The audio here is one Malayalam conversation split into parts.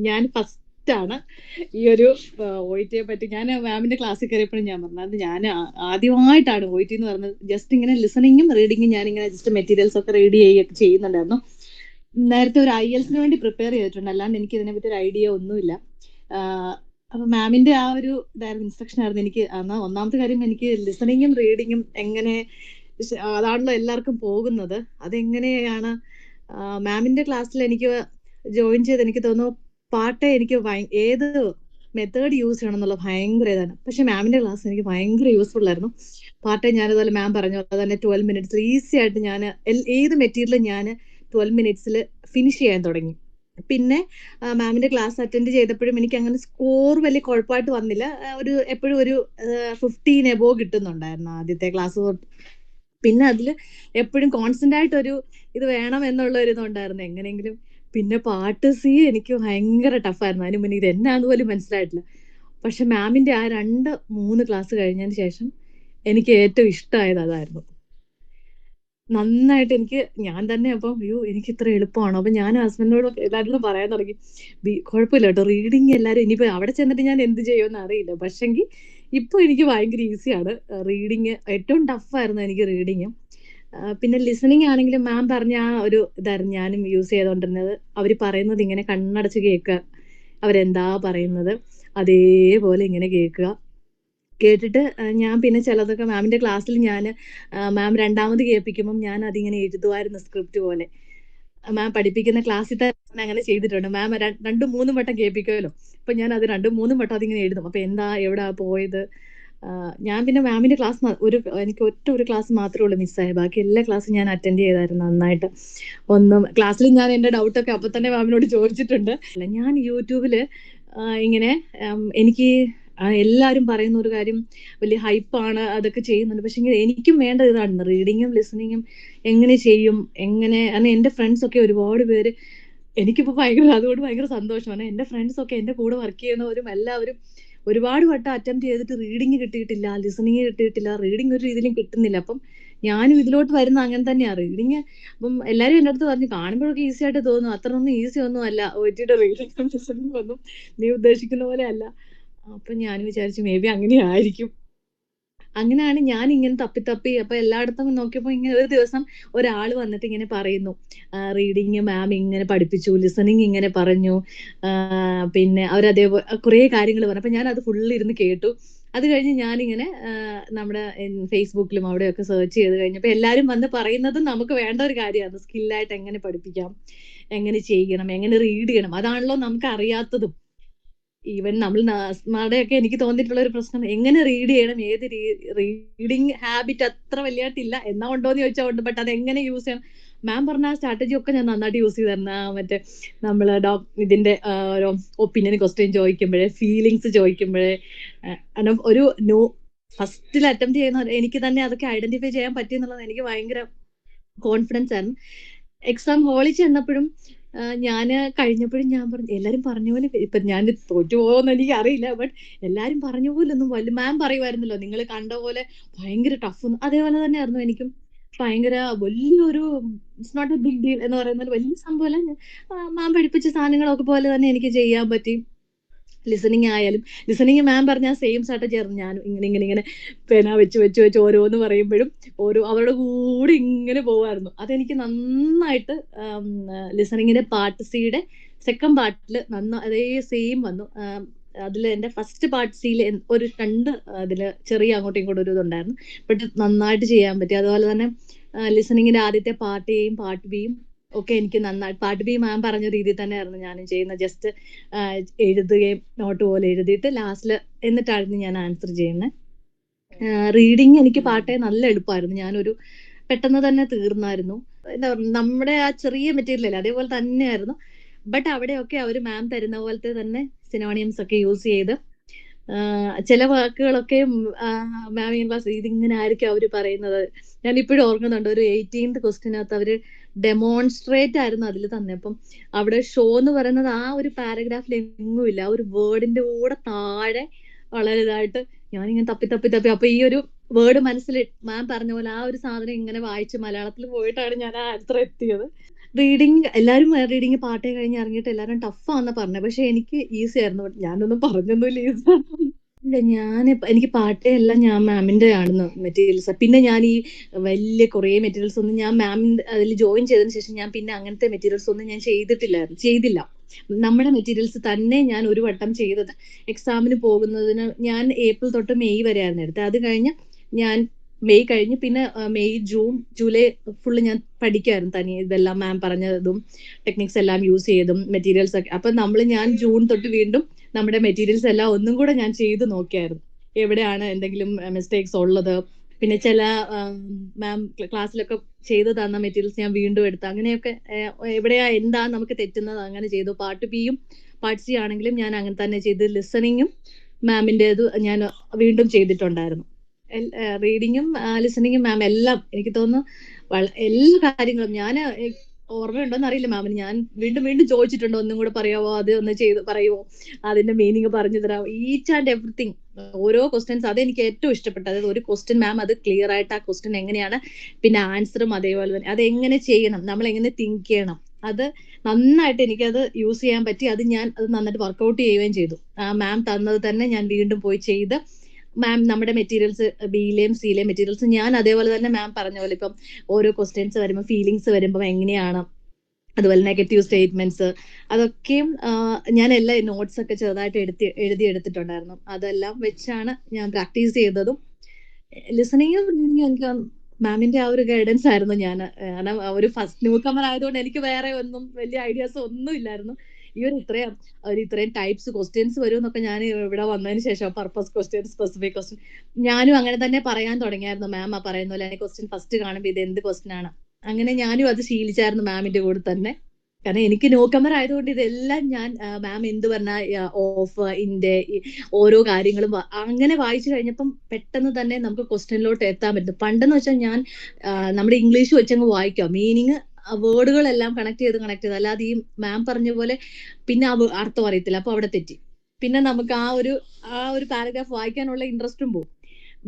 ഞാൻ ഫസ്റ്റ് ആണ് ഈ ഒരു OET-യെ പറ്റി ഞാൻ മാമിന്റെ ക്ലാസ്സിൽ കയറിയപ്പോഴും ഞാൻ പറഞ്ഞു അത് ഞാൻ ആദ്യമായിട്ടാണ് OET എന്ന് പറഞ്ഞത്. ജസ്റ്റ് ഇങ്ങനെ ലിസണിങ്ങും റീഡിങ്ങും ഞാനിങ്ങനെ ജസ്റ്റ് മെറ്റീരിയൽസ് ഒക്കെ റീഡ് ചെയ്യുകയൊക്കെ ചെയ്യുന്നുണ്ടായിരുന്നു. നേരത്തെ ഒരു IELTS-ന് വേണ്ടി പ്രിപ്പയർ ചെയ്തിട്ടുണ്ട്, അല്ലാണ്ട് എനിക്ക് ഇതിനെ പറ്റി ഒരു ഐഡിയ ഒന്നുമില്ല. അപ്പൊ മാമിന്റെ ആ ഒരു ഇതായിരുന്നു, ഇൻസ്ട്രക്ഷൻ ആയിരുന്നു എനിക്ക്. ഒന്നാമത്തെ കാര്യം, എനിക്ക് ലിസണിങ്ങും റീഡിങ്ങും എങ്ങനെ അതാണല്ലോ എല്ലാവർക്കും പോകുന്നത്, അതെങ്ങനെയാണ് മാമിന്റെ ക്ലാസ്സിൽ എനിക്ക് ജോയിൻ ചെയ്ത് എനിക്ക് തോന്നുന്നു പാട്ട് എനിക്ക് ഏത് മെത്തേഡ് യൂസ് ചെയ്യണം എന്നുള്ള ഭയങ്കര ഇതാണ്. പക്ഷെ മാമിന്റെ ക്ലാസ് എനിക്ക് ഭയങ്കര യൂസ്ഫുൾ ആയിരുന്നു. പാട്ട് ഞാനതുപോലെ മാം പറഞ്ഞു പോലെ തന്നെ 12 മിനിറ്റ്സ് ഈസി ആയിട്ട് ഞാൻ ഏത് മെറ്റീരിയലും ഞാൻ 12 മിനിറ്റ്സിൽ ഫിനിഷ് ചെയ്യാൻ തുടങ്ങി. പിന്നെ മാമിന്റെ ക്ലാസ് അറ്റൻഡ് ചെയ്തപ്പോഴും എനിക്ക് അങ്ങനെ സ്കോർ വലിയ കുഴപ്പമായിട്ട് വന്നില്ല. എപ്പോഴും ഒരു 15 എബോവ് കിട്ടുന്നുണ്ടായിരുന്നു ആദ്യത്തെ ക്ലാസ് തൊട്ട്. പിന്നെ അതിൽ എപ്പോഴും കോൺസ്റ്റന്റ് ആയിട്ട് ഒരു ഇത് വേണം എന്നുള്ള ഒരു ഇതുണ്ടായിരുന്നു എങ്ങനെയെങ്കിലും. പിന്നെ പാട്ട് എനിക്ക് ഭയങ്കര ടഫായിരുന്നു. അതിന് മുന്നേ ഇത് എന്നാന്ന് പോലും മനസ്സിലായിട്ടില്ല. പക്ഷെ മാമിന്റെ ആ 2-3 ക്ലാസ് കഴിഞ്ഞതിന് ശേഷം എനിക്ക് ഏറ്റവും ഇഷ്ടമായത് അതായിരുന്നു. നന്നായിട്ട് എനിക്ക് ഞാൻ തന്നെ അപ്പം അയ്യോ എനിക്ക് ഇത്ര എളുപ്പമാണോ, അപ്പൊ ഞാൻ ഹസ്ബൻഡിനോട് എല്ലാവരോടും പറയാൻ തുടങ്ങി, കുഴപ്പമില്ല കേട്ടോ റീഡിങ് എല്ലാവരും ഇനിയിപ്പോ അവിടെ ചെന്നിട്ട് ഞാൻ എന്ത് ചെയ്യുമെന്ന് അറിയില്ല, പക്ഷെങ്കിൽ ഇപ്പൊ എനിക്ക് ഭയങ്കര ഈസിയാണ് റീഡിങ്. ഏറ്റവും ടഫായിരുന്നു എനിക്ക് റീഡിങ്. പിന്നെ ലിസണിങ് ആണെങ്കിലും മാം പറഞ്ഞ ആ ഒരു ഇതായിരുന്നു ഞാനും യൂസ് ചെയ്തോണ്ടിരുന്നത്. അവര് പറയുന്നത് ഇങ്ങനെ കണ്ണടച്ച് കേൾക്കുക, അവരെന്താ പറയുന്നത് അതേപോലെ ഇങ്ങനെ കേൾക്കുക. കേട്ടിട്ട് ഞാൻ പിന്നെ ചിലതൊക്കെ മാമിന്റെ ക്ലാസ്സിൽ ഞാൻ മാം രണ്ടാമത് കേൾപ്പിക്കുമ്പോൾ ഞാൻ അതിങ്ങനെ എഴുതുമായിരുന്നു സ്ക്രിപ്റ്റ് പോലെ. മാം പഠിപ്പിക്കുന്ന ക്ലാസ്സിൽ തന്നെ അങ്ങനെ ചെയ്തിട്ടുണ്ട്. മാം 2-3 വട്ടം കേൾപ്പിക്കുമല്ലോ, അപ്പൊ ഞാൻ അത് 2-3 വട്ടം അതിങ്ങനെ എഴുതും. അപ്പൊ എന്താ എവിടാ പോയത്. ഞാൻ പിന്നെ മാമിന്റെ ക്ലാസ് എനിക്ക് ഒരു ക്ലാസ് മാത്രമേ ഉള്ളൂ മിസ്സായത്, ബാക്കി എല്ലാ ക്ലാസ്സും ഞാൻ അറ്റൻഡ് ചെയ്തായിരുന്നു നന്നായിട്ട്. ക്ലാസ്സിൽ ഞാൻ എന്റെ ഡൗട്ടൊക്കെ അപ്പൊ തന്നെ മാമിനോട് ചോദിച്ചിട്ടുണ്ട്. ഞാൻ യൂട്യൂബില് ഇങ്ങനെ എനിക്ക് എല്ലാവരും പറയുന്ന ഒരു കാര്യം വലിയ ഹൈപ്പാണ്, അതൊക്കെ ചെയ്യുന്നുണ്ട്. പക്ഷെ എനിക്കും വേണ്ടത് ഇതാണ്, റീഡിങ്ങും ലിസണിങ്ങും എങ്ങനെ ചെയ്യും, എങ്ങനെ എന്റെ ഫ്രണ്ട്സ് ഒക്കെ ഒരുപാട് പേര് എനിക്കിപ്പോ അതുകൊണ്ട് ഭയങ്കര സന്തോഷമാണ്. എന്റെ ഫ്രണ്ട്സ് ഒക്കെ എന്റെ കൂടെ വർക്ക് ചെയ്യുന്നവരും എല്ലാവരും ഒരുപാട് വട്ടം അറ്റംപ്റ്റ് ചെയ്തിട്ട് റീഡിങ് കിട്ടിയിട്ടില്ല, ലിസണിങ് കിട്ടിയിട്ടില്ല, റീഡിങ് ഒരു രീതിയിലും കിട്ടുന്നില്ല. അപ്പം ഞാനും ഇതിലോട്ട് വരുന്ന അങ്ങനെ തന്നെയാണ് റീഡിങ്. അപ്പം എല്ലാരും എന്റെ അടുത്ത് പറഞ്ഞു കാണുമ്പോഴൊക്കെ ഈസി ആയിട്ട് തോന്നും, അത്രയൊന്നും ഈസി ഒന്നും അല്ല OET-യുടെ റീഡിങ്ങും ലിസണിങ്ങും ഒന്നും നീ ഉദ്ദേശിക്കുന്ന പോലെ അല്ല. അപ്പൊ ഞാൻ വിചാരിച്ചു മേ ബി അങ്ങനെയായിരിക്കും. അങ്ങനെയാണ് ഞാൻ ഇങ്ങനെ തപ്പി അപ്പൊ എല്ലായിടത്തും നോക്കിയപ്പോ ഇങ്ങനെ ഒരു ദിവസം ഒരാൾ വന്നിട്ട് ഇങ്ങനെ പറയുന്നു, റീഡിങ് മാം ഇങ്ങനെ പഠിപ്പിച്ചു, ലിസണിങ് ഇങ്ങനെ പറഞ്ഞു, പിന്നെ അവരതേപോലെ കുറെ കാര്യങ്ങൾ പറഞ്ഞു. അപ്പൊ ഞാൻ അത് ഫുള്ള് ഇരുന്ന് കേട്ടു. അത് കഴിഞ്ഞ് ഞാനിങ്ങനെ നമ്മുടെ ഫേസ്ബുക്കിലും അവിടെയൊക്കെ സെർച്ച് ചെയ്ത് കഴിഞ്ഞപ്പോ എല്ലാരും വന്ന് പറയുന്നതും നമുക്ക് വേണ്ട ഒരു കാര്യമാണ്, സ്കില്ലായിട്ട് എങ്ങനെ പഠിപ്പിക്കാം, എങ്ങനെ ചെയ്യണം, എങ്ങനെ റീഡ് ചെയ്യണം, അതാണല്ലോ നമുക്ക് അറിയാത്തതും. ഈവൻ നമ്മുടെയൊക്കെ എനിക്ക് തോന്നിയിട്ടുള്ള ഒരു പ്രശ്നം എങ്ങനെ റീഡ് ചെയ്യണം, ഏത് റീഡിങ് ഹാബിറ്റ് അത്ര വലിയായിട്ടില്ല. എന്നാ ഉണ്ടോന്ന് ചോദിച്ചാൽ ഉണ്ട്, ബട്ട് അത് എങ്ങനെ യൂസ് ചെയ്യണം. മാം പറഞ്ഞ ആ സ്ട്രാറ്റജി ഒക്കെ ഞാൻ നന്നായിട്ട് യൂസ് ചെയ്തിരുന്ന മറ്റേ നമ്മള് ഇതിന്റെ ഒരു ഒപ്പീനിയൻ ക്വസ്റ്റ്യൻ ചോദിക്കുമ്പോഴേ, ഫീലിങ്സ് ചോദിക്കുമ്പോഴേ, ഒരു ഫസ്റ്റിൽ അറ്റംപ്റ്റ് ചെയ്യുന്ന എനിക്ക് തന്നെ അതൊക്കെ ഐഡന്റിഫൈ ചെയ്യാൻ പറ്റിയെന്നുള്ളത് എനിക്ക് ഭയങ്കര കോൺഫിഡൻസ് ആയിരുന്നു. എക്സാം ഹാളിൽ ചെന്നപ്പോഴും ഞാന് കഴിഞ്ഞപ്പോഴും ഞാൻ പറഞ്ഞു എല്ലാരും പറഞ്ഞ പോലെ ഇപ്പൊ ഞാൻ തോറ്റു പോകുമെന്ന് എനിക്ക് അറിയില്ല, ബട്ട് എല്ലാരും പറഞ്ഞ പോലെ ഒന്നും മാം പറയുമായിരുന്നല്ലോ നിങ്ങൾ കണ്ട പോലെ ഭയങ്കര ടഫ്. അതേപോലെ തന്നെയായിരുന്നു എനിക്കും. ഭയങ്കര വലിയൊരു it's not a big deal എന്ന് പറയുന്ന വലിയ സംഭവമല്ല. മാം പഠിപ്പിച്ച സാധനങ്ങളൊക്കെ പോലെ തന്നെ എനിക്ക് ചെയ്യാൻ പറ്റി. ലിസണിങ് ആയാലും ലിസണിങ് മാം പറഞ്ഞ സെയിം സ്ട്രാറ്റജി ആയിരുന്നു. ഞാൻ ഇങ്ങനെ പേന വെച്ച് ഓരോന്ന് പറയുമ്പോഴും അവരുടെ കൂടെ ഇങ്ങനെ പോവായിരുന്നു. അതെനിക്ക് നന്നായിട്ട് ലിസണിങ്ങിന്റെ പാർട്ട് സിയുടെ സെക്കൻഡ് പാർട്ടിൽ അതേ സെയിം വന്നു. അതിൽ എന്റെ ഫസ്റ്റ് പാർട്ട് സിയിൽ ഒരു 2 അതില് ചെറിയ അങ്ങോട്ടും ഇങ്ങോട്ടും ഒരു ഇതുണ്ടായിരുന്നു, ബട്ട് നന്നായിട്ട് ചെയ്യാൻ പറ്റി. അതുപോലെ തന്നെ ലിസണിങ്ങിന്റെ ആദ്യത്തെ പാർട്ട് എയും പാർട്ട് ബിയും ഒക്കെ എനിക്ക് നന്നായിട്ട്, പാർട്ട് ബി മാം പറഞ്ഞ രീതിയിൽ തന്നെയായിരുന്നു ഞാനും ചെയ്യുന്നത്. ജസ്റ്റ് എഴുതുകയും നോട്ട് പോലെ എഴുതിയിട്ട് ലാസ്റ്റിൽ എന്നിട്ടായിരുന്നു ഞാൻ ആൻസർ ചെയ്യുന്നത്. റീഡിങ് എനിക്ക് പാട്ടേ നല്ല എളുപ്പമായിരുന്നു. ഞാനൊരു പെട്ടെന്ന് തന്നെ തീർന്നായിരുന്നു. എന്താ പറയുക, നമ്മുടെ ആ ചെറിയ മെറ്റീരിയൽ അല്ലേ അതേപോലെ തന്നെയായിരുന്നു. ബട്ട് അവിടെയൊക്കെ അവർ മാം തരുന്ന പോലത്തെ തന്നെ സിനോണിയംസ് ഒക്കെ യൂസ് ചെയ്ത് ചില വാക്കുകളൊക്കെ മാം ക്ലാസ് ഇതിങ്ങനെ ആയിരിക്കും അവര് പറയുന്നത്. ഞാൻ ഇപ്പോഴും ഓർക്കുന്നുണ്ട്, ഒരു 18th ക്വസ്റ്റിനകത്ത് അവര് ഡെമോൺസ്ട്രേറ്റ് ആയിരുന്നു അതിൽ തന്നെ. അപ്പം അവിടെ ഷോ എന്ന് പറയുന്നത് ആ ഒരു പാരഗ്രാഫിൽ എങ്ങുമില്ല, ആ ഒരു വേർഡിന്റെ കൂടെ താഴെ വളരെ ഇതായിട്ട് ഞാനിങ്ങനെ തപ്പി അപ്പൊ ഈ ഒരു വേർഡ് മനസ്സിൽ മാം പറഞ്ഞ പോലെ ആ ഒരു സാധനം ഇങ്ങനെ വായിച്ച് മലയാളത്തിൽ പോയിട്ടാണ് ഞാൻ ആ ആൻസർ എത്തിയത്. റീഡിങ് എല്ലാരും റീഡിങ് പാട്ടേ കഴിഞ്ഞ് ഇറങ്ങിയിട്ട് എല്ലാരും ടഫാന്ന് പറഞ്ഞത്. പക്ഷെ എനിക്ക് ഈസി ആയിരുന്നു. ഞാനൊന്നും പറഞ്ഞൊന്നുമില്ല ഈസി. ഇല്ല എനിക്ക് പാട്ടേ എല്ലാം ഞാൻ മാമിന്റെ ആണെന്ന് മെറ്റീരിയൽസ്. പിന്നെ ഞാൻ ഈ വലിയ കുറേ മെറ്റീരിയൽസ് ഒന്നും ഞാൻ മാമിന്റെ അതിൽ ജോയിൻ ചെയ്തതിന് ശേഷം ഞാൻ പിന്നെ അങ്ങനത്തെ മെറ്റീരിയൽസ് ഒന്നും ഞാൻ ചെയ്തില്ല. നമ്മുടെ മെറ്റീരിയൽസ് തന്നെ ഞാൻ ഒരു വട്ടം ചെയ്തത്. എക്സാമിന് പോകുന്നതിന് ഞാൻ ഏപ്രിൽ തൊട്ട് മെയ് വരെയായിരുന്നു എടുത്തത്. അത് കഴിഞ്ഞ് ഞാൻ മെയ് കഴിഞ്ഞ് പിന്നെ മെയ് ജൂൺ ജൂലൈ ഫുള്ള് ഞാൻ പഠിക്കുമായിരുന്നു തനിയെ. ഇതെല്ലാം മാം പറഞ്ഞതും ടെക്നിക്സ് എല്ലാം യൂസ് ചെയ്തും മെറ്റീരിയൽസ് ഒക്കെ. അപ്പൊ ഞാൻ ജൂൺ തൊട്ട് വീണ്ടും നമ്മുടെ മെറ്റീരിയൽസ് എല്ലാം ഒന്നും കൂടെ ഞാൻ ചെയ്ത് നോക്കിയായിരുന്നു, എവിടെയാണ് എന്തെങ്കിലും മിസ്റ്റേക്സ് ഉള്ളത്. പിന്നെ ചില മാം ക്ലാസ്സിലൊക്കെ ചെയ്തു തന്ന മെറ്റീരിയൽസ് ഞാൻ വീണ്ടും എടുത്തു. അങ്ങനെയൊക്കെ എവിടെയാ എന്താ നമുക്ക് തെറ്റുന്നത് അങ്ങനെ ചെയ്തു. പാർട്ട് ബിയും പാർട്ട് സി ആണെങ്കിലും ഞാൻ അങ്ങനെ തന്നെ ചെയ്ത്. ലിസണിങ്ങും മാമിൻ്റെത് ഞാൻ വീണ്ടും ചെയ്തിട്ടുണ്ടായിരുന്നു. റീഡിങ്ങും ലിസണിങ്ങും മാം എല്ലാം എനിക്ക് തോന്നുന്നു എല്ലാ കാര്യങ്ങളും ഞാൻ ഓർമ്മയുണ്ടോന്ന് അറിയില്ല മാമിന്. ഞാൻ വീണ്ടും വീണ്ടും ചോദിച്ചിട്ടുണ്ട്, ഒന്നും കൂടെ പറയാവോ, അത് ഒന്ന് ചെയ്ത് പറയുമോ, അതിന്റെ മീനിങ് പറഞ്ഞു തരാമോ, ഈച്ച് ആൻഡ് എവറിത്തിങ്. ഓരോ ക്വസ്റ്റ്യൻസ് അതെനിക്ക് ഏറ്റവും ഇഷ്ടപ്പെട്ടത്. അതായത് ഒരു ക്വസ്റ്റ്യൻ മാം അത് ക്ലിയർ ആയിട്ട് ആ ക്വസ്റ്റ്യൻ എങ്ങനെയാണ്, പിന്നെ ആൻസറും അതേപോലെ തന്നെ അത് എങ്ങനെ ചെയ്യണം, നമ്മൾ എങ്ങനെ തിങ്ക് ചെയ്യണം, അത് നന്നായിട്ട് എനിക്കത് യൂസ് ചെയ്യാൻ പറ്റി. അത് നന്നായിട്ട് വർക്ക്ഔട്ട് ചെയ്യുകയും ചെയ്തു. ആ മാം തന്നത് തന്നെ ഞാൻ വീണ്ടും പോയി ചെയ്ത്. മാം നമ്മുടെ മെറ്റീരിയൽസ് ബിയിലെയും സിയിലെയും മെറ്റീരിയൽസ് ഞാൻ അതേപോലെ തന്നെ മാം പറഞ്ഞ പോലെ ഇപ്പം ഓരോ ക്വസ്റ്റ്യൻസ് വരുമ്പോൾ ഫീലിങ്സ് വരുമ്പോൾ എങ്ങനെയാണ്, അതുപോലെ നെഗറ്റീവ് സ്റ്റേറ്റ്മെന്റ്സ്, അതൊക്കെയും ഞാൻ എല്ലാ നോട്ട്സ് ഒക്കെ ചെറുതായിട്ട് എഴുതി എടുത്തിട്ടുണ്ടായിരുന്നു. അതെല്ലാം വെച്ചാണ് ഞാൻ പ്രാക്ടീസ് ചെയ്തതും. ലിസണിങ്ങും റീഡിങ്ങും എനിക്ക് മാമിന്റെ ആ ഒരു ഗൈഡൻസ് ആയിരുന്നു. കാരണം ഒരു ഫസ്റ്റ് ന്യൂ കമർ ആയതുകൊണ്ട് എനിക്ക് വേറെ ഒന്നും വലിയ ഐഡിയാസ് ഒന്നും ഇല്ലായിരുന്നു. ഈ ഇത്രയും ടൈപ്സ് ക്വസ്റ്റ്യൻസ് വരും എന്നൊക്കെ ഞാൻ ഇവിടെ വന്നതിന് ശേഷം, പർപ്പസ് ക്വസ്റ്റ്യൻ, സ്പെസിഫിക് ക്വസ്റ്റ്യൻ, ഞാനും അങ്ങനെ തന്നെ പറയാൻ തുടങ്ങിയായിരുന്നു. മാം ആ പറയുന്ന പോലെ ക്വസ്റ്റ്യൻ ഫസ്റ്റ് കാണുമ്പോൾ ഇത് എന്ത് ക്വസ്റ്റ്യൻ ആണ്, അങ്ങനെ ഞാനും അത് ശീലിച്ചായിരുന്നു മാമിന്റെ കൂടെ തന്നെ. കാരണം എനിക്ക് ന്യൂ കമർ ആയതുകൊണ്ട് ഇതെല്ലാം ഞാൻ മാം എന്ത് പറഞ്ഞ ഓഫ് ഇന്റെ ഓരോ കാര്യങ്ങളും അങ്ങനെ വായിച്ചു കഴിഞ്ഞപ്പം പെട്ടെന്ന് തന്നെ നമുക്ക് ക്വസ്റ്റ്യനിലോട്ട് എത്താൻ പറ്റും. പണ്ടെന്ന് വെച്ചാൽ ഞാൻ നമ്മുടെ ഇംഗ്ലീഷ് വെച്ചങ്ങ് വായിക്കാം, മീനിങ് വേർഡുകളെല്ലാം കണക്ട് ചെയ്ത് അല്ലാതെ ഈ മാം പറഞ്ഞ പോലെ പിന്നെ അർത്ഥം അറിയത്തില്ല, അപ്പൊ അവിടെ തെറ്റി. പിന്നെ നമുക്ക് ആ ഒരു പാരഗ്രാഫ് വായിക്കാനുള്ള ഇൻട്രസ്റ്റും പോകും.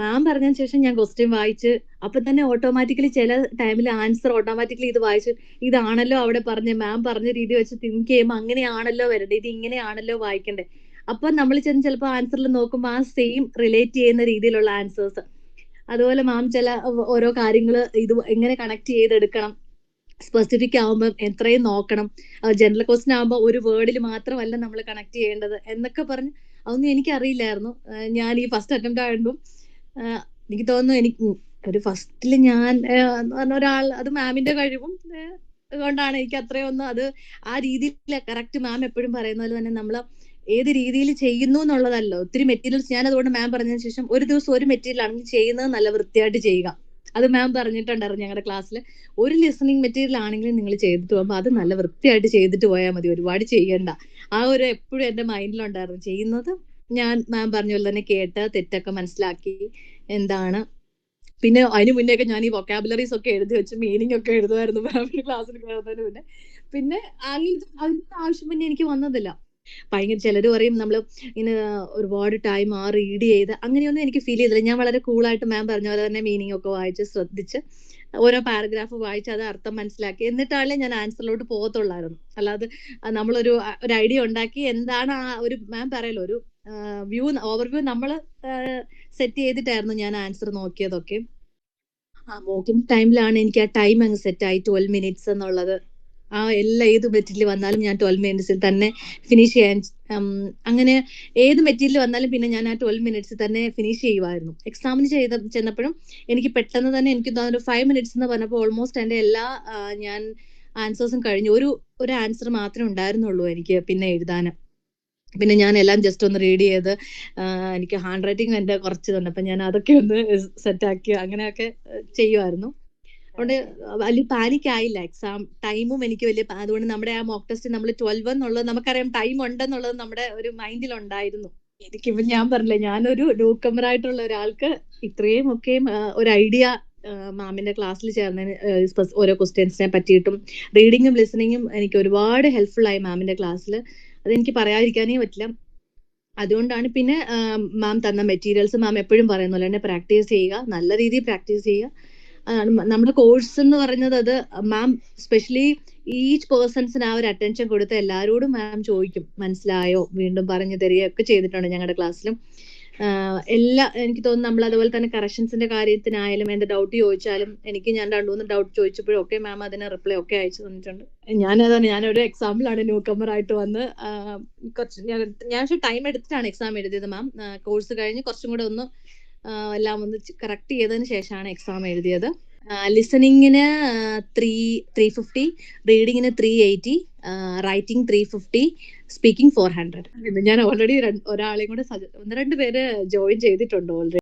മാം പറഞ്ഞതിന് ശേഷം ഞാൻ ക്വസ്റ്റ്യൻ വായിച്ച് അപ്പൊ തന്നെ ഓട്ടോമാറ്റിക്കലി ചില ടൈമിൽ ആൻസർ ഓട്ടോമാറ്റിക്കലി ഇത് വായിച്ച് ഇതാണല്ലോ അവിടെ മാം പറഞ്ഞ രീതി വെച്ച് തിങ്ക് ചെയ്യുമ്പോൾ അങ്ങനെയാണല്ലോ വരണ്ടേ, ഇത് ഇങ്ങനെയാണല്ലോ വായിക്കണ്ടേ. അപ്പൊ നമ്മൾ ചെന്ന് ചിലപ്പോൾ ആൻസറിൽ നോക്കുമ്പോൾ ആ സെയിം റിലേറ്റ് ചെയ്യുന്ന രീതിയിലുള്ള ആൻസേഴ്സ്. അതുപോലെ മാം ഓരോ കാര്യങ്ങൾ ഇത് എങ്ങനെ കണക്ട് ചെയ്തെടുക്കണം, സ്പെസിഫിക് ആവുമ്പോൾ എത്രയും നോക്കണം, ജനറൽ ക്വസ്റ്റ്യൻ ആവുമ്പോൾ ഒരു വേർഡിൽ മാത്രമല്ല നമ്മൾ കണക്ട് ചെയ്യേണ്ടത് എന്നൊക്കെ പറഞ്ഞ് അതൊന്നും എനിക്കറിയില്ലായിരുന്നു. ഞാൻ ഈ ഫസ്റ്റ് അറ്റംപ്റ്റ് ആയതുകൊണ്ടും എനിക്ക് തോന്നുന്നു എനിക്ക് ഒരു ഫസ്റ്റിൽ ഞാൻ ഒരാൾ, അത് മാമിന്റെ കഴിവും കൊണ്ടാണ് എനിക്ക് അത്രയൊന്നും അത് ആ രീതിയിൽ കറക്റ്റ്. മാം എപ്പോഴും പറയുന്ന പോലെ തന്നെ നമ്മൾ ഏത് രീതിയിൽ ചെയ്യുന്നു എന്നുള്ളതല്ലോ. ഒത്തിരി മെറ്റീരിയൽസ് ഞാൻ അതുകൊണ്ട് മാം പറഞ്ഞതിന് ശേഷം ഒരു ദിവസം ഒരു മെറ്റീരിയൽ ആണ് ചെയ്യുന്നത് നല്ല വൃത്തിയായിട്ട് ചെയ്യുക. അത് മാം പറഞ്ഞിട്ടുണ്ടായിരുന്നു ഞങ്ങളുടെ ക്ലാസ്സിൽ. ഒരു ലിസണിങ് മെറ്റീരിയൽ ആണെങ്കിലും നിങ്ങൾ ചെയ്തിട്ട് പോകുമ്പോൾ അത് നല്ല വൃത്തിയായിട്ട് ചെയ്തിട്ട് പോയാൽ മതി, ഒരുപാട് ചെയ്യണ്ട. ആ ഒരു എപ്പോഴും എന്റെ മൈൻഡിലുണ്ടായിരുന്നു. ചെയ്യുന്നത് ഞാൻ മാം പറഞ്ഞ പോലെ തന്നെ കേട്ട് തെറ്റൊക്കെ മനസ്സിലാക്കി എന്താണ്. പിന്നെ അതിന് മുന്നേയൊക്കെ ഞാൻ ഈ വൊക്കാബുലറീസ് ഒക്കെ എഴുതി വെച്ച് മീനിങ് ഒക്കെ എഴുതുമായിരുന്നു മാമിന്റെ ക്ലാസ്സിൽ കയറുന്നതിന് മുന്നേ. പിന്നെ അതിന്റെ ആവശ്യം പിന്നെ എനിക്ക് വന്നതില്ല. ഭയങ്കര ചിലർ പറയും നമ്മൾ ഇങ്ങനെ ഒരുപാട് ടൈം ആ റീഡ് ചെയ്ത്, അങ്ങനെയൊന്നും എനിക്ക് ഫീൽ ചെയ്തില്ല. ഞാൻ വളരെ കൂളായിട്ട് മാം പറഞ്ഞ പോലെ തന്നെ മീനിങ് ഒക്കെ വായിച്ച് ശ്രദ്ധിച്ച് ഓരോ പാരഗ്രാഫ് വായിച്ച് അത് അർത്ഥം മനസ്സിലാക്കി എന്നിട്ടാണല്ലേ ഞാൻ ആൻസറിലോട്ട് പോകത്തുള്ളായിരുന്നു. അല്ലാതെ നമ്മളൊരു ഐഡിയ ഉണ്ടാക്കി എന്താണ് ആ ഒരു മാം പറയല്ലോ ഒരു ഓവർവ്യൂ നമ്മൾ സെറ്റ് ചെയ്തിട്ടായിരുന്നു ഞാൻ ആൻസർ നോക്കിയതൊക്കെ. ആ മോക്കിംഗ് ടൈമിലാണ് എനിക്ക് ആ ടൈം അങ്ങ് സെറ്റായി 12 മിനിറ്റ്സ് എന്നുള്ളത്. ഏത് മെറ്റീരിയൽ വന്നാലും ഞാൻ 12 മിനിറ്റ്സിൽ തന്നെ ഫിനിഷ് ചെയ്യാൻ, അങ്ങനെ ഏത് മെറ്റീരിയൽ വന്നാലും പിന്നെ ഞാൻ ആ 12 മിനിറ്റ്സിൽ തന്നെ ഫിനിഷ് ചെയ്യുമായിരുന്നു. എക്സാമിന് ചെന്നപ്പോഴും എനിക്ക് പെട്ടെന്ന് തന്നെ എനിക്ക് തോന്നുന്നു 5 മിനിറ്റ്സ് എന്ന് പറഞ്ഞപ്പോൾ ഓൾമോസ്റ്റ് എൻ്റെ എല്ലാ ഞാൻ ആൻസേഴ്സും കഴിഞ്ഞു. ഒരു ആൻസർ മാത്രമേ ഉണ്ടായിരുന്നുള്ളൂ എനിക്ക് പിന്നെ എഴുതാൻ. പിന്നെ ഞാൻ എല്ലാം ജസ്റ്റ് ഒന്ന് റീഡ് ചെയ്ത് എനിക്ക് ഹാൻഡ് റൈറ്റിംഗ് എൻ്റെ കുറച്ച് തന്നെ, അപ്പൊ ഞാൻ അതൊക്കെ ഒന്ന് സെറ്റാക്കി അങ്ങനെയൊക്കെ ചെയ്യുമായിരുന്നു. അതുകൊണ്ട് വലിയ പാനിക് ആയില്ല. എക്സാം ടൈമും എനിക്ക് വലിയ അതുകൊണ്ട് നമ്മുടെ ആ മോക്ക് ടെസ്റ്റ് നമ്മൾ 12 എന്നുള്ളത് നമുക്കറിയാം ടൈം ഉണ്ടെന്നുള്ളത് നമ്മുടെ ഒരു മൈൻഡിൽ ഉണ്ടായിരുന്നു. എനിക്കിപ്പം ഞാൻ പറഞ്ഞില്ലേ, ഞാനൊരു ന്യൂ കമർ ആയിട്ടുള്ള ഒരാൾക്ക് ഇത്രയും ഒക്കെയും ഒരു ഐഡിയ മാമിന്റെ ക്ലാസ്സിൽ ചേർന്നതിന് ഓരോ ക്വസ്റ്റ്യൻസിനെ പറ്റിയിട്ടും റീഡിങ്ങും ലിസണിങ്ങും എനിക്ക് ഒരുപാട് ഹെൽപ്ഫുൾ ആയി മാമിന്റെ ക്ലാസ്സിൽ. അതെനിക്ക് പറയാതിരിക്കാനേ പറ്റില്ല. അതുകൊണ്ടാണ് പിന്നെ മാം തന്ന മെറ്റീരിയൽസ് മാം എപ്പോഴും പറയുന്ന പോലെ തന്നെ പ്രാക്ടീസ് ചെയ്യുക, നല്ല രീതിയിൽ പ്രാക്ടീസ് ചെയ്യുക. നമ്മുടെ കോഴ്സ് എന്ന് പറയുന്നത് അത് മാം സ്പെഷ്യലി ഈച്ച് പേഴ്സൺസിന് ആ ഒരു അറ്റൻഷൻ കൊടുത്ത് എല്ലാവരോടും മാം ചോദിക്കും, മനസ്സിലായോ, വീണ്ടും പറഞ്ഞു തരികയൊക്കെ ചെയ്തിട്ടുണ്ട് ഞങ്ങളുടെ ക്ലാസ്സിലും. എനിക്ക് തോന്നുന്നു നമ്മൾ അതുപോലെ തന്നെ കറക്ഷൻസിന്റെ കാര്യത്തിനായാലും എന്ത് ഡൗട്ട് ചോദിച്ചാലും ഞാൻ 2-3 ഡൗട്ട് ചോദിച്ചപ്പോഴൊക്കെ മാം അതിന് റിപ്ലൈ ഒക്കെ അയച്ചു തന്നിട്ടുണ്ട്. ഞാനൊരു എക്സാമ്പിളാണ് ന്യൂ കമ്മർ ആയിട്ട് വന്ന് ഞാൻ ടൈം എടുത്തിട്ടാണ് എക്സാം എഴുതിയത് മാം. കോഴ്സ് കഴിഞ്ഞ് കുറച്ചും കൂടെ ഒന്ന് എല്ലാം ഒന്ന് കറക്റ്റ് ചെയ്തതിന് ശേഷമാണ് എക്സാം എഴുതിയത്. ലിസണിങ്ങിന് 350, റീഡിങ്ങിന് 380, റൈറ്റിംഗ് 350, സ്പീക്കിംഗ് 400. ഞാൻ ഓൾറെഡി ഒരാളെയും കൂടെ 1-2 പേര് ജോയിൻ ചെയ്തിട്ടുണ്ട് ഓൾറെഡി.